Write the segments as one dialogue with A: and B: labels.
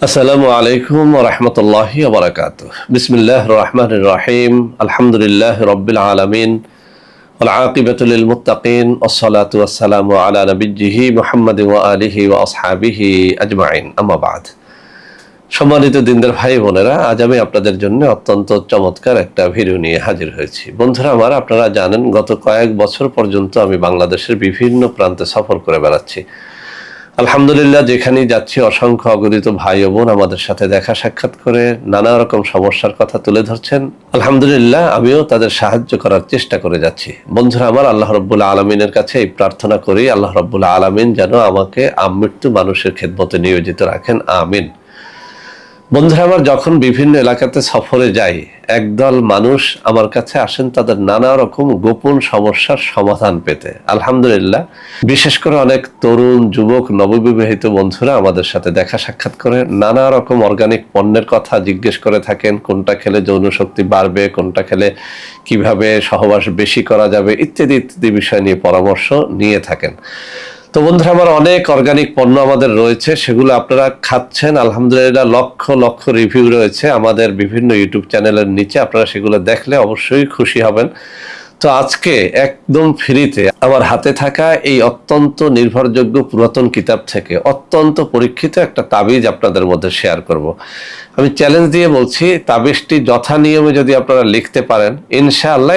A: আসসালামু আলাইকুম ওয়া রাহমাতুল্লাহি ওয়া বারাকাতুহু। বিসমিল্লাহির রহমানির রহিম। আলহামদুলিল্লাহি রাব্বিল আলামিন। ওয়াল আকিবাতু লিল মুত্তাকিন। ওয়াসসালাতু ওয়াসসালামু আলা নাবিয়্যিহি মুহাম্মাদিন ওয়া আলিহি ওয়া আসহাবিহি আজমাইন। আম্মা বা'দ। সম্মানিত দিনদার ভাই বোনেরা, আজ আমি আপনাদের জন্য অত্যন্ত চমৎকার একটা ভিডিও নিয়ে হাজির হয়েছি। বন্ধুরা আমার, আপনারা জানেন গত কয়েক বছর পর্যন্ত আমি বাংলাদেশের বিভিন্ন প্রান্তে সফর করে বেড়াচ্ছি। আলহামদুলিল্লাহ, যেখানেই যাচ্ছি অসংখ্য অগণিত ভাই ও বোন আমাদের সাথে দেখা সাক্ষাৎ করে নানা রকম সমস্যার কথা তুলে ধরছেন। আলহামদুলিল্লাহ, আমিও তাদের সাহায্য করার চেষ্টা করে যাচ্ছি। বন্ধুরা আমার, আল্লাহ রাব্বুল আলামিনের কাছে এই প্রার্থনা করি, আল্লাহ রাব্বুল আলামিন যেন আমাকে আমৃত্যু মানুষের খেদমতে নিয়োজিত রাখেন, আমিন। বন্ধুরা আমার, যখন বিভিন্ন এলাকাতে সফরে যাই, একদল মানুষ আমার কাছে আসেন তাদের নানা রকম গোপন সমস্যার সমাধান পেতে। আলহামদুলিল্লাহ, বিশেষ করে অনেক তরুণ যুবক নববিবাহিত বন্ধুরা আমাদের সাথে দেখা সাক্ষাৎ করে নানা রকম অর্গানিক পণ্যের কথা জিজ্ঞেস করে থাকেন। কোনটা খেলে যৌন শক্তি বাড়বে, কোনটা খেলে কিভাবে সহবাস বেশি করা যাবে, ইত্যাদি ইত্যাদি বিষয় নিয়ে পরামর্শ নিয়ে থাকেন। তো বন্ধুরা আমার, অনেক অর্গানিক পণ্য আমাদের রয়েছে, সেগুলো আপনারা খাচ্ছেন। আলহামদুলিল্লাহ, লক্ষ লক্ষ রিভিউ রয়েছে আমাদের বিভিন্ন ইউটিউব চ্যানেলের নিচে। আপনারা সেগুলো দেখলে অবশ্যই খুশি হবেন। তো আজকে একদম ফ্রিতে আমার হাতে থাকা এই অত্যন্ত নির্ভরযোগ্য পুরাতন কিতাব থেকে অত্যন্ত পরীক্ষিত একটা তাবিজ আপনাদের মধ্যে শেয়ার করব। আমি চ্যালেঞ্জ দিয়ে বলছি, তাবিজটি যথা নিয়মে যদি আপনারা লিখতে পারেন, ইনশাআল্লাহ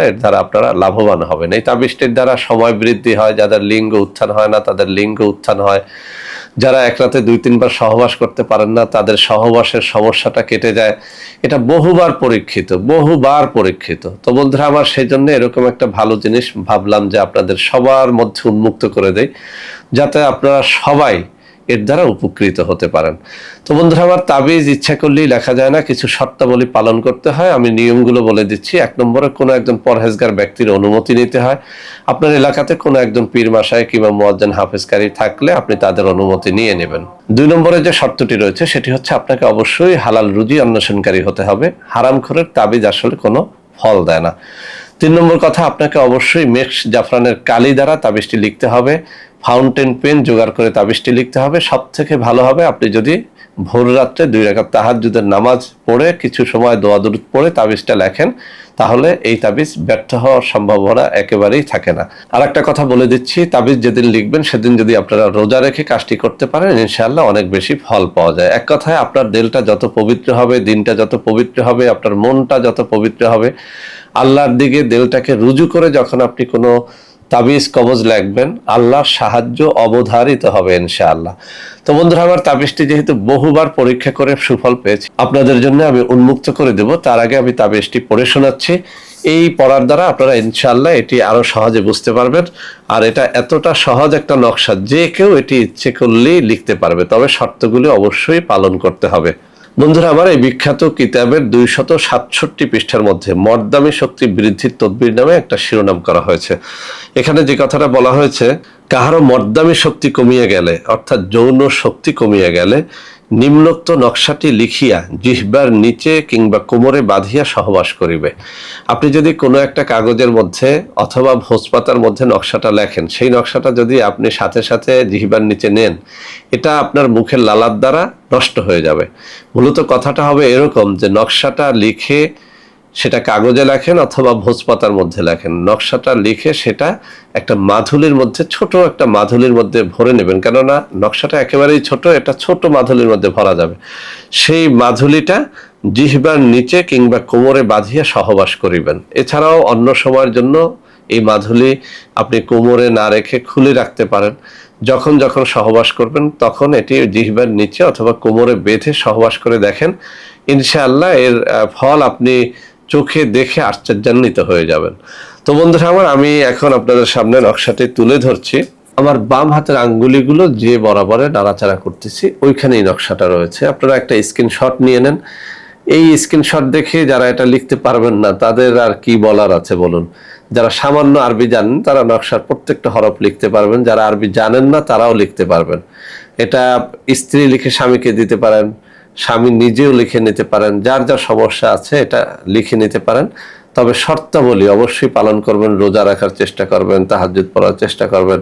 A: এর দ্বারা আপনারা লাভবান হবেন। এই তাবিজটির দ্বারা সময় বৃদ্ধি হয়, যাদের লিঙ্গ উত্থান হয় না তাদের লিঙ্গ উত্থান হয়, যারা এক রাতে 2-3 বার সহবাস করতে পারেন না তাদের সহবাসের সমস্যাটা কেটে যায়। এটা বহুবার পরীক্ষিত। তো বন্ধুরা আমার, সেই জন্য এরকম একটা ভালো জিনিস ভাবলাম যে আপনাদের সবার মধ্যে উন্মুক্ত করে দেই, যাতে আপনারা সবাই এর দ্বারা উপকৃত হতে পারেন। তো বন্ধুরা আমার, তাবিজ ইচ্ছা করলেই লেখা যায় না, কিছু শর্তাবলী পালন করতে হয়। আমি নিয়মগুলো বলে দিচ্ছি। 1 নম্বরে কোনো একজন পরহেজগার ব্যক্তির অনুমতি নিতে হয়। আপনার এলাকাতে কোনো একজন পীর মাশায়েখ কিংবা মুয়াজ্জিন হাফেজকারী থাকলে আপনি তাদের অনুমতি নিয়ে নেবেন। 2 নম্বরে যে শর্তটি রয়েছে সেটি হচ্ছে আপনাকে অবশ্যই হালাল রুজি অন্বেষণকারী হতে হবে। হারামখোরের তাবিজ আসলে কোনো ফল দেয় না। 3 নম্বর কথা, আপনাকে অবশ্যই মেক্স জাফরানের কালি দ্বারা তাবিজটি লিখতে হবে। ফাউন্টেন পেন জোগাড় করে তাবিজটি লিখতে হবে। সব থেকে ভালো হবে আপনি যদি ভোর রাত্রে 2 রাকাত তাহাজ্জুদের নামাজ পড়ে কিছু সময় দোয়া দুরূদ পড়ে তাবিজটা লেখেন, তাহলে এই তাবিজ ব্যর্থ হওয়ার সম্ভাবনা একেবারেই থাকে না। আর একটা কথা বলে দিচ্ছি, তাবিজ যেদিন লিখবেন সেদিন যদি আপনারা রোজা রেখে কাজটি করতে পারেন, ইনশাআল্লাহ অনেক বেশি ফল পাওয়া যায়। এক কথায়, আপনার দিলটা যত পবিত্র হবে, দিনটা যত পবিত্র হবে, আপনার মনটা যত পবিত্র হবে, আল্লাহর দিকে দিলটাকে রুজু করে যখন আপনি কোনো তাবিজ কবজ লিখবেন, আল্লাহর সাহায্য অবধারিত হবে ইনশাআল্লাহ। তো বন্ধুরা আমার, তাবিজটি যেহেতু বহুবার পরীক্ষা করে সুফল পেয়েছি, আপনাদের জন্য আমি উন্মুক্ত করে দেব। তার আগে আমি তাবিজটি পড়ে শোনাচ্ছি। এই পড়ার দ্বারা আপনারা ইনশাআল্লাহ এটি আরো সহজে বুঝতে পারবেন। আর এটা এতটা সহজ একটা নকশা, যে কেউ এটি ইচ্ছে করলেই লিখতে পারবে, তবে শর্তগুলি অবশ্যই পালন করতে হবে। বন্ধুরা আমার, এই বিখ্যাত কিতাবের 267 পৃষ্ঠার মধ্যে মর্দামি শক্তি বৃদ্ধির তদবির নামে একটা শিরোনাম করা হয়েছে। এখানে যে কথাটা বলা হয়েছে, কাহারও মর্দামি শক্তি কমিয়ে গেলে, অর্থাৎ যৌন শক্তি কমিয়ে গেলে, নিম্নোক্ত নকশাটি লিখিয়া জিহ্বার নিচে কিংবা কোমরে বাঁধিয়া সহবাস করিবে। আপনি যদি কোনো একটা কাগজের মধ্যে অথবা ভোজপাতার মধ্যে নকশাটা লেখেন, সেই নকশাটা যদি আপনি সাথে সাথে জিহ্বার নিচে নেন, এটা আপনার মুখের লালার দ্বারা নষ্ট হয়ে যাবে। মূলত কথাটা হবে এরকম যে নকশাটা লিখে সেটা কাগজে লেখেন অথবা ভোজপাতার মধ্যে লেখেন, নকশাটা লিখে সেটা একটা মাধুলির মধ্যে, ছোট একটা মাধুলির মধ্যে ভরে নেবেন। কেননা নকশাটা একেবারেই ছোট, এটা ছোট মাধুলির মধ্যে ভরা যাবে। সেই মাধুলিটা জিহ্বার নিচে কিংবা কোমরে বাঁধিয়া সহবাস করিবেন। এছাড়াও অন্য সময়ের জন্য এই মাধুলি আপনি কোমরে না রেখে খুলে রাখতে পারেন। যখন যখন সহবাস করবেন তখন এটি জিহ্বার নিচে অথবা কোমরে বেঁধে সহবাস করে দেখেন, ইনশাআল্লাহ এর ফল আপনি চোখে দেখে আশ্চর্যান্বিত হয়ে যাবেন। তো বন্ধুরা আমার, আমি এখন আপনাদের সামনে নকশাটি তুলে ধরছি। আমার বাম হাতের আঙ্গুলিগুলো যে বরাবরে নাড়াচাড়া করতেছি, ওইখানেই নকশাটা রয়েছে। আপনারা একটা স্ক্রিনশট নিয়ে নেন। এই স্ক্রিনশট দেখে যারা এটা লিখতে পারবেন না, তাদের আর কি বলার আছে বলুন। যারা সামান্য আরবি জানেন তারা নকশার প্রত্যেকটা হরফ লিখতে পারবেন, যারা আরবি জানেন না তারাও লিখতে পারবেন। এটা স্ত্রী লিখে স্বামীকে দিতে পারেন, স্বামী নিজেও লিখে নিতে পারেন, যার যা সমস্যা আছে এটা লিখে নিতে পারেন। তবে শর্তাবলী অবশ্যই পালন করবেন, রোজা রাখার চেষ্টা করবেন, তাহাজ্জুদ পড়ার চেষ্টা করবেন,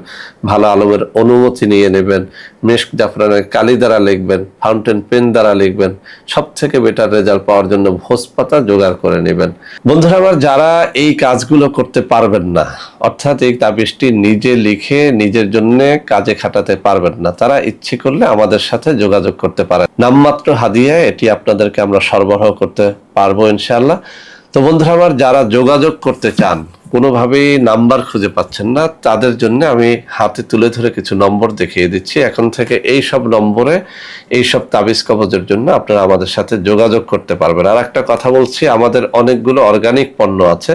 A: ভালো আলমের অনুমতি নিয়ে নেবেন, মেশক জাফরানের কালি দ্বারা লিখবেন, ফাউন্টেন পেন দ্বারা লিখবেন, সব থেকে বেটার রেজাল্ট পাওয়ার জন্য ভোজ পাতা জোগাড় করে নেবেন। বন্ধুরা আমার, যারা এই কাজগুলো করতে পারবেন না, অর্থাৎ এই তাবিজটি নিজে লিখে নিজের জন্য কাজে খাটাতে পারবেন না, তারা ইচ্ছে করলে আমাদের সাথে যোগাযোগ করতে পারেন। নামমাত্র হাদিয়া এটি আপনাদেরকে আমরা সরবরাহ করতে পারবো ইনশাআল্লাহ। তো বন্ধুরা আমার, যারা যোগাযোগ করতে চান, কোনোভাবেই নাম্বার খুঁজে পাচ্ছেন না, তাদের জন্য আমি হাতে তুলে ধরে কিছু নম্বর দেখিয়ে দিচ্ছি। এখন থেকে এই সব নম্বরে এই সব তাবিজ কবজের জন্য আপনারা আমাদের সাথে যোগাযোগ করতে পারবেন। আর একটা কথা বলছি, আমাদের অনেকগুলো অর্গানিক পণ্য আছে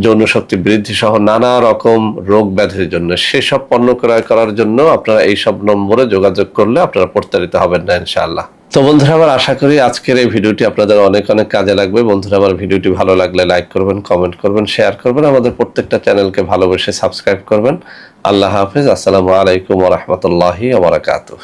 A: যৌন শক্তি বৃদ্ধি সহ নানা রকম রোগ ব্যাধির জন্য। সেসব পণ্য ক্রয় করার জন্য আপনারা এই সব নম্বরে যোগাযোগ করলে আপনারা প্রতারিত হবেন না ইনশাআল্লাহ। তো বন্ধুরা আমার, আশা করি আজকের এই ভিডিওটি আপনাদের অনেক অনেক কাজে লাগবে। বন্ধুরা আমার, ভিডিওটি ভালো লাগলে লাইক করবেন, কমেন্ট করবেন, শেয়ার করবেন, আমাদের প্রত্যেকটা চ্যানেলকে ভালোবেসে সাবস্ক্রাইব করবেন। আল্লাহ হাফেজ। আসসালামু আলাইকুম ওয়া রাহমাতুল্লাহি ওয়া বারাকাতুহু।